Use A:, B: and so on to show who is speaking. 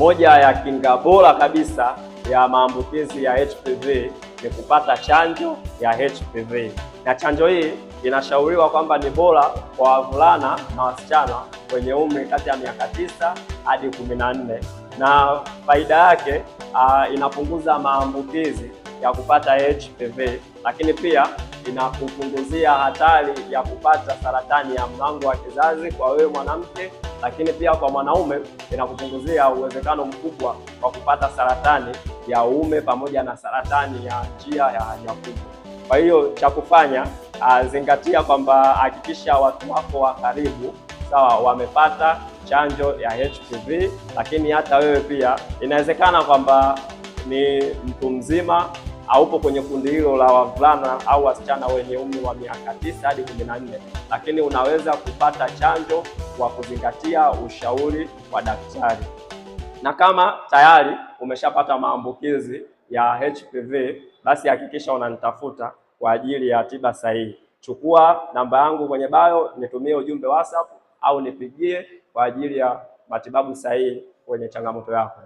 A: moja ya kinga bora kabisa ya maambukizi ya HPV ni kupata chanjo ya HPV, na chanjo hii inashauriwa kwamba ni bora kwa wavulana na wasichana wenye umri kati ya miaka 9 hadi 14, na faida yake inapunguza maambukizi ya kupata HPV, lakini pia inakupunguzia hatari ya kupata saratani ya mlango wa kizazi kwa wewe mwanamke, lakini pia kwa mwanaume inakupunguzia uwezekano mkubwa wa kupata saratani ya uume pamoja na saratani ya njia ya haja kubwa. Kwa hiyo cha kufanya, zingatia kwamba hakikisha watu wako wa karibu sawa wamepata chanjo ya HPV, lakini hata wewe pia inawezekana kwamba ni mtu mzima haupo kwenye kundi hilo la wavulana au wasichana wenye umri wa miaka 9 hadi 14, lakini unaweza kupata chanjo kwa kuzingatia ushauri wa daktari. Na kama tayari umeshapata maambukizi ya HPV, basi hakikisha unanitafuta kwa ajili ya tiba sahihi. Chukua namba yangu kwenye bio, nitumie ujumbe WhatsApp au nipigie kwa ajili ya matibabu sahihi kwenye changamoto yako.